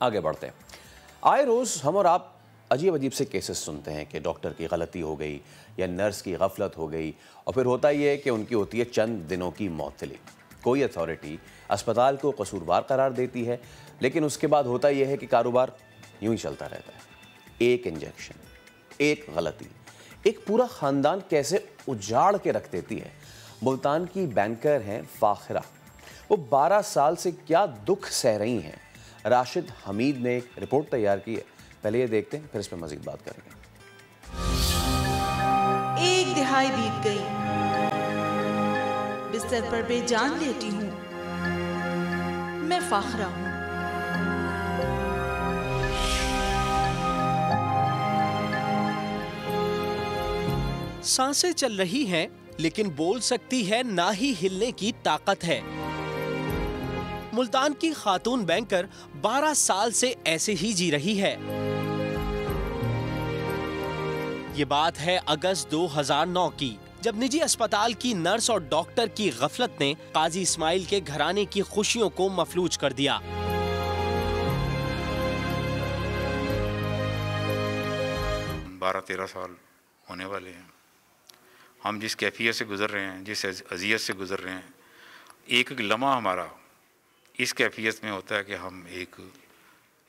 आगे बढ़ते हैं। आए रोज़ हम और आप अजीब अजीब से केसेस सुनते हैं कि डॉक्टर की गलती हो गई या नर्स की गफलत हो गई, और फिर होता ही है कि उनकी होती है चंद दिनों की मौतली। कोई अथॉरिटी अस्पताल को कसूरवार करार देती है, लेकिन उसके बाद होता यह है कि कारोबार यूं ही चलता रहता है। एक इंजेक्शन, एक गलती, एक पूरा ख़ानदान कैसे उजाड़ के रख देती है। मुल्तान की बैंकर हैं फाखरा। वो 12 साल से क्या दुख सह रही हैं। राशिद हमीद ने एक रिपोर्ट तैयार की है, पहले ये देखते हैं, फिर इस पर मज़ीद बात करेंगे। एक दिहाई बीत गई, बिस्तर पर बेजान लेटी हूँ। मैं फाखरा हूँ। सांसें चल रही हैं, लेकिन बोल सकती है ना ही हिलने की ताकत है। मुल्तान की खातून बैंकर 12 साल से ऐसे ही जी रही है। ये बात है अगस्त 2009 की, जब निजी अस्पताल की नर्स और डॉक्टर की गफलत ने काजी इस्माइल के घराने की खुशियों को मफलूज कर दिया। बारह 13 साल होने वाले हैं। हम जिस कैफियत से गुजर रहे हैं, जिस अजियत से गुजर रहे हैं, एक एक लम्हा हमारा इस कैफियत में होता है कि हम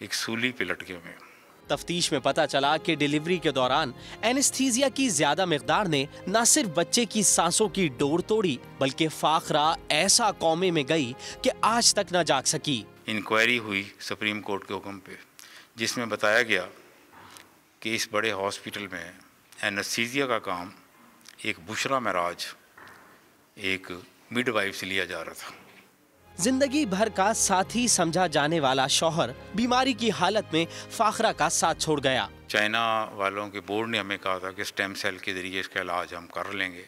एक सूली पे लटके हुए हैं। तफ्तीश में पता चला कि डिलीवरी के दौरान एनेस्थीसिया की ज्यादा मिकदार ने न सिर्फ बच्चे की सांसों की डोर तोड़ी, बल्कि फाखरा ऐसा कौमे में गई कि आज तक न जाग सकी। इंक्वायरी हुई सुप्रीम कोर्ट के हुक्म पे, जिसमें बताया गया कि इस बड़े हॉस्पिटल में एनेस्थीसिया का काम एक बुशरा महराज, एक मिडवाइफ से लिया जा रहा था। जिंदगी भर का साथी समझा जाने वाला शौहर बीमारी की हालत में फाखरा का साथ छोड़ गया। चाइना वालों के बोर्ड ने हमें कहा था कि स्टेम सेल के जरिए इसका इलाज हम कर लेंगे,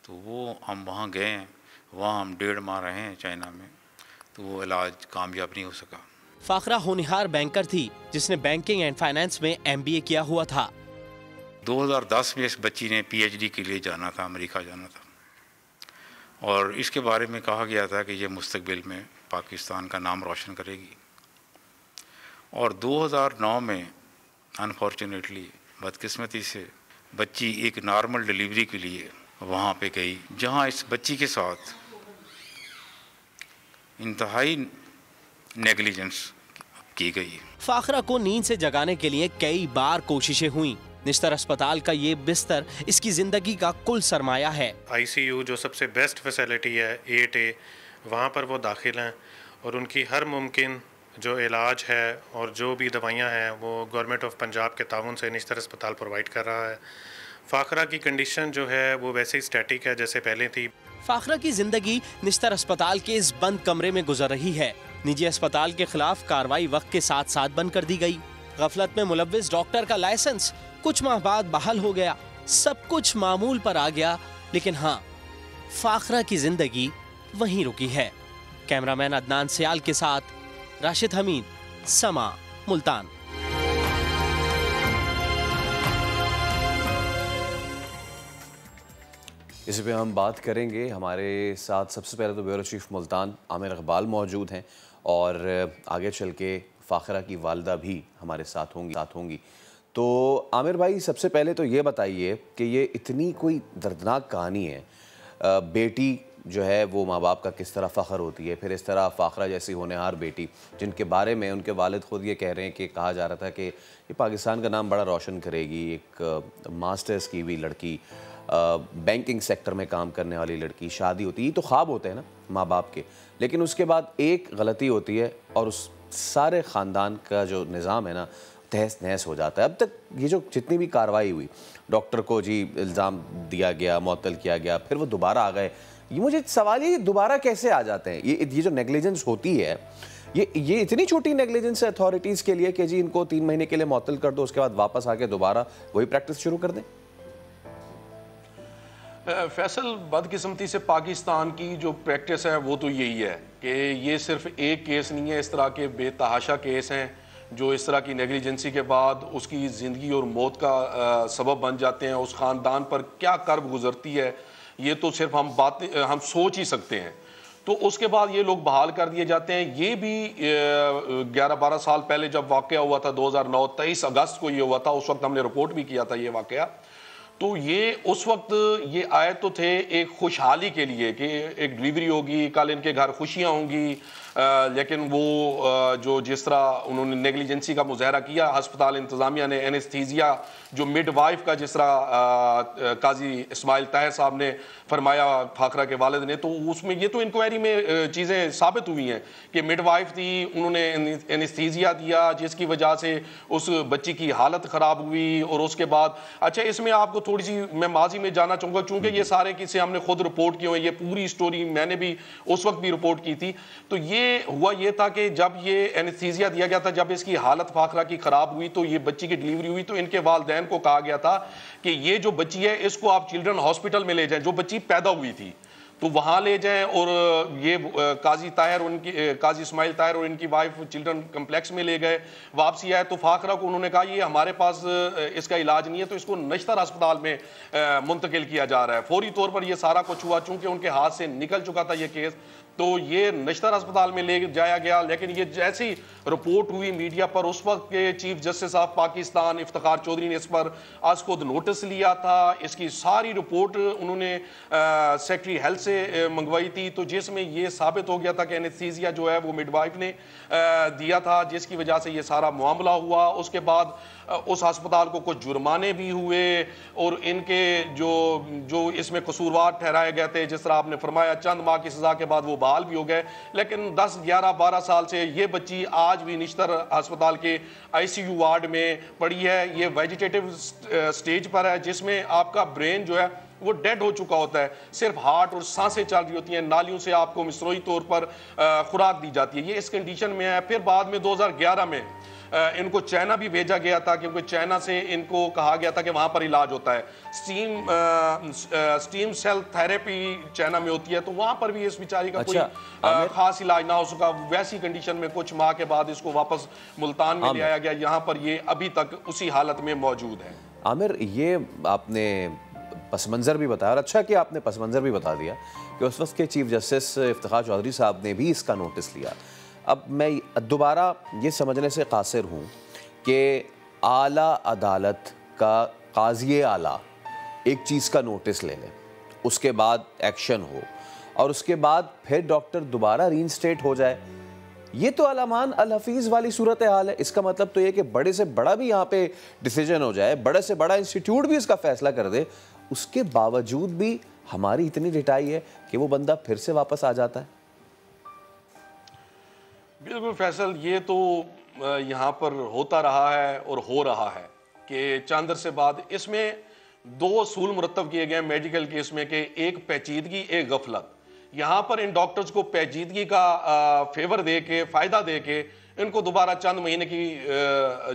तो वो हम वहाँ गए हैं। वहाँ हम 1.5 माह रहे हैं चाइना में, तो वो इलाज कामयाब नहीं हो सका। फाखरा होनहार बैंकर थी, जिसने बैंकिंग एंड फाइनेंस में MBA किया हुआ था। 2010 में इस बच्ची ने PhD के लिए जाना था, अमेरिका जाना था, और इसके बारे में कहा गया था कि ये मुस्तकबिल में पाकिस्तान का नाम रोशन करेगी। और 2009 में अनफॉर्चुनेटली, बदकिस्मती से, बच्ची एक नॉर्मल डिलीवरी के लिए वहाँ पे गई, जहाँ इस बच्ची के साथ इंतहाई नेग्लिजेंस की गई। फाखरा को नींद से जगाने के लिए कई बार कोशिशें हुई। निस्तर अस्पताल का ये बिस्तर इसकी जिंदगी का कुल सरमाया है। ICU जो सबसे बेस्ट फैसिलिटी है 8A, वहाँ पर वो दाखिल हैं और उनकी हर मुमकिन जो इलाज है और जो भी दवाइयाँ हैं वो गवर्नमेंट ऑफ पंजाब के ताउन से निस्तर अस्पताल प्रोवाइड कर रहा है। फाखरा की कंडीशन जो है वो वैसे ही स्टैटिक है जैसे पहले थी। फाखरा की जिंदगी निस्तर अस्पताल के इस बंद कमरे में गुजर रही है। निजी अस्पताल के खिलाफ कार्रवाई वक्त के साथ साथ बंद कर दी गई। गफलत में मुलव्विस डॉक्टर का लाइसेंस कुछ माह बाद बहाल हो गया। सब कुछ मामूल पर आ गया, लेकिन हाँ, फाखरा की जिंदगी वहीं रुकी है। कैमरामैन अदनान सियाल के साथ राशिद हमीद, समा, मुल्तान। इस पे हम बात करेंगे। हमारे साथ सबसे पहले तो ब्यूरो चीफ मुल्तान आमिर इकबाल मौजूद हैं, और आगे चल के फाखरा की वालदा भी हमारे साथ होंगी। तो आमिर भाई, सबसे पहले तो ये बताइए कि ये इतनी कोई दर्दनाक कहानी है, बेटी जो है वो माँ बाप का किस तरह फ़ख्र होती है, फिर इस तरह फाखरा जैसी होनहार बेटी जिनके बारे में उनके वालिद ख़ुद ये कह रहे हैं कि कहा जा रहा था कि ये पाकिस्तान का नाम बड़ा रोशन करेगी, एक मास्टर्स की हुई लड़की, बैंकिंग सेक्टर में काम करने वाली लड़की, शादी होती है, ये तो ख्वाब होते हैं ना माँ बाप के, लेकिन उसके बाद एक गलती होती है और उस सारे ख़ानदान का जो निज़ाम है ना तहस नहस हो जाता है। अब तक ये जो जितनी भी कार्रवाई हुई, डॉक्टर को जी इल्ज़ाम दिया गया, मुअत्तल किया गया, फिर वो दोबारा आ गए, ये मुझे सवाल ये दोबारा कैसे आ जाते हैं? ये जो नेग्लिजेंस होती है, ये इतनी छोटी नेग्लिजेंस है अथॉरिटीज़ के लिए कि जी इनको 3 महीने के लिए मुअत्तल कर दो, उसके बाद वापस आके दोबारा वही प्रैक्टिस शुरू कर दें। फैसल, बदकिस्मती से पाकिस्तान की जो प्रैक्टिस है वो तो यही है कि ये सिर्फ एक केस नहीं है, इस तरह के बेतहाशा केस हैं जो इस तरह की नेग्लिजेंसी के बाद उसकी ज़िंदगी और मौत का सबब बन जाते हैं। उस ख़ानदान पर क्या कर्ब गुजरती है ये तो सिर्फ हम सोच ही सकते हैं। तो उसके बाद ये लोग बहाल कर दिए जाते हैं। ये भी 11-12 साल पहले जब वाक़या हुआ था 2009, 23 अगस्त को ये हुआ था, उस वक्त हमने रिपोर्ट भी किया था ये वाक़या। तो ये उस वक्त ये आए तो थे एक खुशहाली के लिए कि एक डिलीवरी होगी, कल इनके घर खुशियाँ होंगी, लेकिन वो जो जिस तरह उन्होंने नेगलिजेंसी का मुजाहरा किया अस्पताल इंतज़ामिया ने, एनेस्थीसिया जो मिडवाइफ का जिस तरह काजी इस्माइल ताहिर साहब ने फरमाया फाखरा के वालिद ने, तो उसमें ये तो इंक्वायरी में चीज़ें साबित हुई हैं कि मिडवाइफ थी, उन्होंने एनेस्थीसिया दिया जिसकी वजह से उस बच्ची की हालत ख़राब हुई। और उसके बाद अच्छा इसमें आपको थोड़ी सी मैं माजी में जाना चाहूँगा, चूँकि ये सारे किस्से हमने खुद रिपोर्ट किए हुए, ये पूरी स्टोरी मैंने भी उस वक्त भी रिपोर्ट की थी। तो ये हुआ ये था कि जब ये एनेस्थीसिया दिया गया था, जब इसकी हालत फाखरा की ख़राब हुई तो ये बच्ची की डिलीवरी हुई, तो इनके वालिदैन को कहा गया था कि ये जो बच्ची है इसको आप चिल्ड्रन हॉस्पिटल में ले जाएं, जो बच्ची पैदा हुई थी तो वहाँ ले जाएं। और ये काजी ताहिर, उनकी काजी इस्माइल ताहिर और इनकी वाइफ चिल्ड्रन कम्प्लेक्स में ले गए। वापसी आए तो फाखरा को उन्होंने कहा ये हमारे पास इसका इलाज नहीं है, तो इसको नश्तर अस्पताल में मुंतकिल किया जा रहा है। फौरी तौर पर यह सारा कुछ हुआ, चूँकि उनके हाथ से निकल चुका था ये केस, तो ये नश्तर अस्पताल में ले जाया गया। लेकिन ये जैसी रिपोर्ट हुई मीडिया पर, उस वक्त के chief justice of Pakistan Iftikhar Chaudhry ने इस पर आज खुद नोटिस लिया था। इसकी सारी रिपोर्ट उन्होंने सेक्रेटरी हेल्थ से मंगवाई थी, तो जिसमें ये साबित हो गया था कि एनेस्थीसिया जो है वो मिडवाइफ ने दिया था, जिसकी वजह से ये सारा मामला हुआ। उसके बाद उस अस्पताल को कुछ जुर्माने भी हुए और इनके जो इसमें कसूरवार ठहराए गए थे, जिस तरह आपने फरमाया चंद माह की सजा के बाद वो बहाल भी हो गए। लेकिन 10, 11, 12 साल से ये बच्ची आज भी निश्तर अस्पताल के ICU वार्ड में पड़ी है। ये वेजिटेटिव स्टेज पर है, जिसमें आपका ब्रेन जो है वो डेड हो चुका होता है, सिर्फ हार्ट और सांसें चल रही होती हैं, नालियों से आपको मिसरोई तौर पर खुराक दी जाती है। ये इस कंडीशन में है। फिर बाद में 2011 में इनको चाइना भी भेजा गया था, क्योंकि चाइना से इनको कहा गया था कि वहाँ पर इलाज होता है, स्टीम सेल थेरेपी चाइना में होती है, तो वहाँ पर भी इस बेचारी का कोई खास इलाज ना हो सका। वैसी कंडीशन में कुछ माह के बाद इसको वापस मुल्तान में ले आया गया। यहाँ पर ये अभी तक उसी हालत में मौजूद है। आमिर, ये आपने पस मंज़र भी बताया, और अच्छा कि आपने पस मंज़र भी बता दिया कि उस वक्त के चीफ जस्टिस इफ्तिखार चौधरी साहब ने भी इसका नोटिस लिया। अब मैं दोबारा ये समझने से कासिर हूँ कि आला अदालत का काज़ी आला एक चीज़ का नोटिस ले ले, उसके बाद एक्शन हो और उसके बाद फिर डॉक्टर दोबारा रीइंस्टेट हो जाए, ये तो अलामान अल हफीज़ वाली सूरत हाल है। इसका मतलब तो ये कि बड़े से बड़ा भी यहाँ पे डिसीजन हो जाए, बड़े से बड़ा इंस्टीट्यूट भी इसका फैसला कर दे, उसके बावजूद भी हमारी इतनी रिटाई है कि वो बंदा फिर से वापस आ जाता है। बिल्कुल फैसल, ये तो यहाँ पर होता रहा है और हो रहा है कि चंद अरसे बाद इसमें 2 असूल मुरतब किए गए मेडिकल केस में कि एक पेचीदगी, एक गफलत। यहाँ पर इन डॉक्टर्स को पेचीदगी का फेवर दे के, फ़ायदा दे के इनको दोबारा चंद महीने की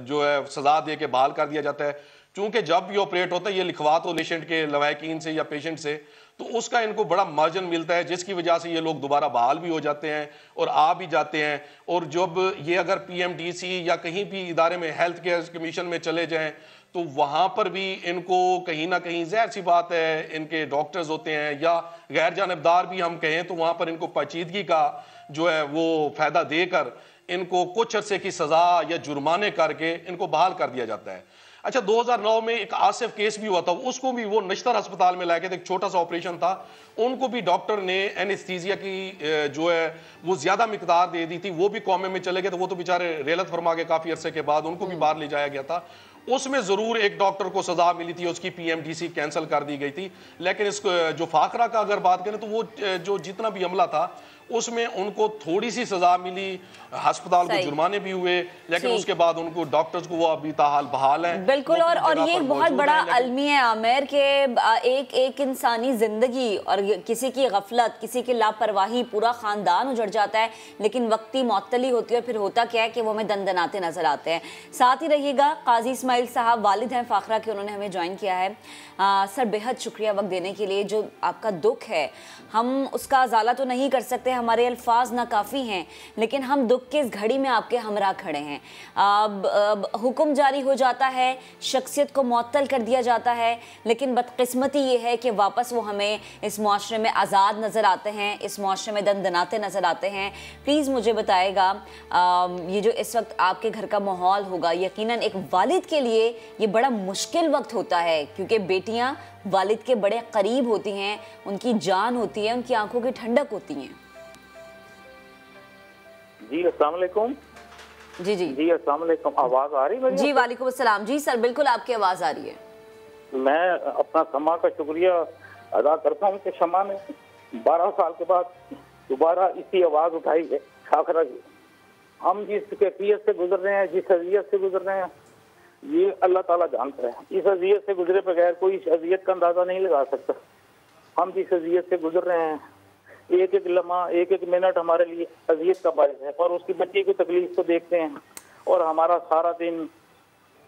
जो है सज़ा दे के बहाल कर दिया जाता है। चूँकि जब भी ऑपरेट होता है ये लिखवा तो पेशेंट के लवाकिन से या पेशेंट से, तो उसका इनको बड़ा मार्जिन मिलता है, जिसकी वजह से ये लोग दोबारा बहाल भी हो जाते हैं और आ भी जाते हैं। और जब ये अगर PMDC या कहीं भी इदारे में हेल्थ केयर कमीशन में चले जाएं तो वहाँ पर भी इनको कहीं ना कहीं, ज़ाहिर सी बात है, इनके डॉक्टर्स होते हैं या गैर जानबदार भी हम कहें, तो वहाँ पर इनको पेचीदगी का जो है वो फ़ायदा देकर इनको कुछ अरसे की सज़ा या जुर्माने करके इनको बहाल कर दिया जाता है। अच्छा, 2009 में एक आसिफ केस भी हुआ था, उसको भी वो नश्तर अस्पताल में लाके, एक छोटा सा ऑपरेशन था, उनको भी डॉक्टर ने एनेस्थीसिया की जो है वो ज़्यादा मिकदार दे दी थी, वो भी कौमे में चले गए, तो वो तो बेचारे रेलत फरमा के काफ़ी अरसे के बाद उनको भी बाहर ले जाया गया था। उसमें ज़रूर एक डॉक्टर को सज़ा मिली थी, उसकी PMDC कैंसिल कर दी गई थी। लेकिन इस जो फाखरा का अगर बात करें तो वो जो जितना भी हमला था उसमें उनको थोड़ी सी सजा मिली, अस्पताल को जुर्माने भी हुए, लेकिन उसके बाद उनको डॉक्टर्स को वो अभी ताहाल बहाल हैं। बिल्कुल, और ये बहुत बड़ा अलमी है आमिर के एक इंसानी जिंदगी और किसी की गफलत, किसी की लापरवाही, पूरा खानदान उजड़ जाता है, लेकिन वक्ती मअतली होती है और फिर होता क्या है कि वो हमें दंदनाते नजर आते हैं। साथ ही रहिएगा, काजी इस्माइल साहब वालिद हैं फाखरा के, उन्होंने हमें ज्वाइन किया है। सर, बेहद शुक्रिया वक्त देने के लिए। जो आपका दुख है हम उसका अजाला तो नहीं कर सकते, हमारे अल्फाज नाकाफ़ी हैं, लेकिन हम दुख के इस घड़ी में आपके हमरा खड़े हैं। अब हुक्म जारी हो जाता है, शख्सियत को मुअत्तल कर दिया जाता है, लेकिन बदकिस्मती ये है कि वापस वो हमें इस मुआशरे में आज़ाद नज़र आते हैं, इस मुआशरे में दनदनाते नज़र आते हैं। प्लीज़ मुझे बताएगा, ये जो इस वक्त आपके घर का माहौल होगा, यकीनन एक वालिद के लिए ये बड़ा मुश्किल वक्त होता है, क्योंकि बेटियां वालिद के बड़े करीब होती हैं, उनकी जान होती है, उनकी आंखों की ठंडक होती हैं। जी अस्सलाम वालेकुम। जी जी जी अस्सलाम वालेकुम। आवाज़ आ रही है? जी वालेकुम अस्सलाम। जी सर, बिल्कुल आपकी आवाज़ आ रही है। मैं अपना शमा का शुक्रिया अदा करता हूँ कि शमा ने 12 साल के बाद दोबारा इसी आवाज़ उठाई है खाखरा की। हम जिस कैफियत से गुजर रहे हैं, जिस अजियत से गुजर रहे हैं, ये अल्लाह ताला जानता है। इस अजियत से गुजरे बगैर कोई इस अजियत का अंदाज़ा नहीं लगा सकता। हम जिस अजियत से गुजर रहे हैं, एक एक लम्हा, एक एक मिनट हमारे लिए अजियत का बायस है। और उसकी बच्ची की तकलीफ को देखते हैं और हमारा सारा दिन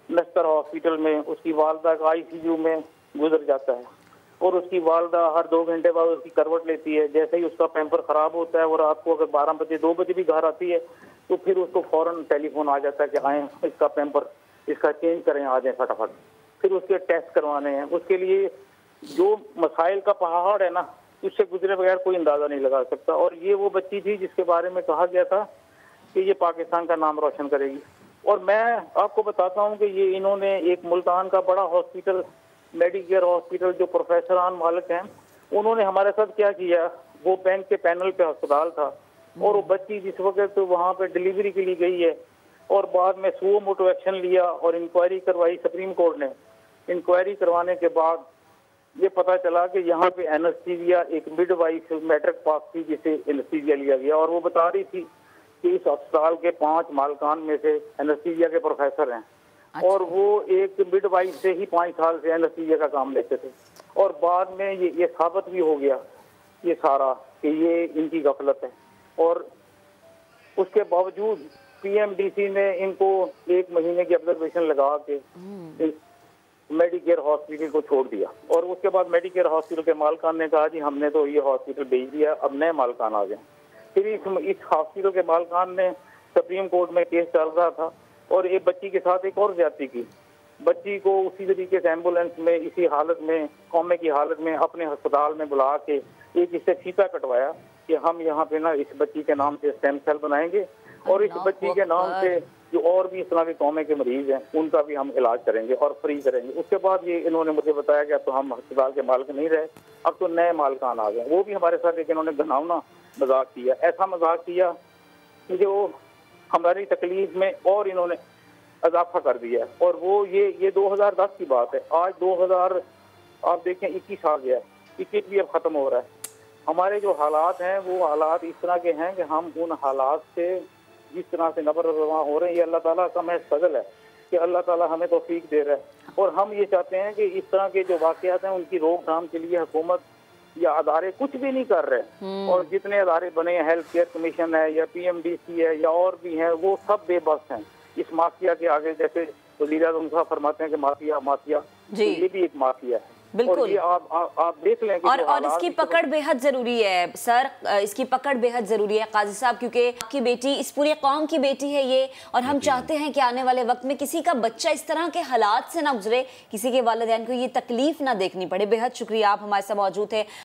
नस्तर हॉस्पिटल में उसकी वालदा का ICU में गुजर जाता है। और उसकी वालदा हर 2 घंटे बाद उसकी करवट लेती है। जैसे ही उसका पैम्पर ख़राब होता है और रात को अगर 12 बजे 2 बजे भी घर आती है तो फिर उसको फ़ौरन टेलीफोन आ जाता है कि आएँ इसका पैम्पर, इसका चेंज करें, आ जाएँ फटाफट। फिर उसके टेस्ट करवाने हैं। उसके लिए जो मसाइल का पहाड़ है ना, उससे गुजरे बगैर कोई अंदाज़ा नहीं लगा सकता। और ये वो बच्ची थी जिसके बारे में कहा गया था कि ये पाकिस्तान का नाम रोशन करेगी। और मैं आपको बताता हूँ कि ये इन्होंने एक मुल्तान का बड़ा हॉस्पिटल, मेडिकेयर हॉस्पिटल, जो प्रोफेसर आन मालिक हैं, उन्होंने हमारे साथ क्या किया, वो बैंक के पैनल पे अस्पताल था और वो बच्ची जिस वक्त तो वहाँ पे डिलीवरी के लिए गई है और बाद में सुओ मोटो एक्शन लिया और इंक्वायरी करवाई सुप्रीम कोर्ट ने। इंक्वायरी करवाने के बाद ये पता चला कि यहाँ पे एनेस्थीसिया, एक मिडवाइफ मैट्रिक पास थी जिसे एनेस्थीसिया लिया गया। और वो बता रही थी कि इस अस्पताल के 5 मालकान में से एनेस्थीसिया के प्रोफेसर हैं। अच्छा। और वो एक मिडवाइफ से ही 5 साल से एनेस्थीसिया का काम लेते थे। और बाद में ये साबित भी हो गया ये सारा कि ये इनकी गफलत है। और उसके बावजूद PMDC ने इनको 1 महीने की ऑब्जर्वेशन लगा के मेडिकेयर हॉस्पिटल को छोड़ दिया। और उसके बाद मेडिकेयर हॉस्पिटल के मालकान ने कहा जी हमने तो ये हॉस्पिटल बेच दिया, अब नए मालकान आ गए। फिर इस हॉस्पिटल के मालकान ने सुप्रीम कोर्ट में केस चल रहा था और एक बच्ची के साथ एक और ज्यादती की। बच्ची को उसी तरीके से एम्बुलेंस में, इसी हालत में, कौमे की हालत में अपने अस्पताल में बुला के एक इससे फीता कटवाया कि हम यहाँ पे ना इस बच्ची के नाम से स्टेम सेल बनाएंगे और इस बच्ची के नाम से जो और भी इस तरह के कौमे के मरीज हैं उनका भी हम इलाज करेंगे और फ्री करेंगे। उसके बाद ये इन्होंने मुझे बताया कि अब तो हम अस्पताल के मालिक नहीं रहे, अब तो नए मालकान आ गए। वो भी हमारे साथ एक इन्होंने घिनौना मजाक किया, ऐसा मजाक किया कि जो हमारी तकलीफ में और इन्होंने इजाफा कर दिया। और वो ये 2010 की बात है। आज 2000 आप देखें 21 आ गया, 21 भी अब ख़त्म हो रहा है। हमारे जो हालात हैं वो हालात इस तरह के हैं कि हम उन हालात से जिस तरह से नबर हो रहे हैं, ये अल्लाह ताला का महज फजल है कि अल्लाह ताला हमें तौफीक दे रहा है। और हम ये चाहते हैं कि इस तरह के जो वाक़यात हैं उनकी रोकथाम के लिए हुकूमत या अदारे कुछ भी नहीं कर रहे। और जितने अदारे बने हैं, हेल्थ केयर कमीशन है या PMDC है या और भी हैं, वो सब बेबस हैं इस माफिया के आगे। जैसे वज़ीर आज़म साहब फरमाते हैं कि माफिया तो ये भी एक माफिया है। बिल्कुल। और ये आप देख लें कि और इसकी पकड़ बेहद जरूरी है सर, इसकी पकड़ बेहद जरूरी है काजी साहब, क्योंकि आपकी बेटी, इस पूरी कौम की बेटी है ये। और हम चाहते हैं कि आने वाले वक्त में किसी का बच्चा इस तरह के हालात से ना गुजरे, किसी के वालिदैन को ये तकलीफ ना देखनी पड़े। बेहद शुक्रिया, आप हमारे साथ मौजूद थे।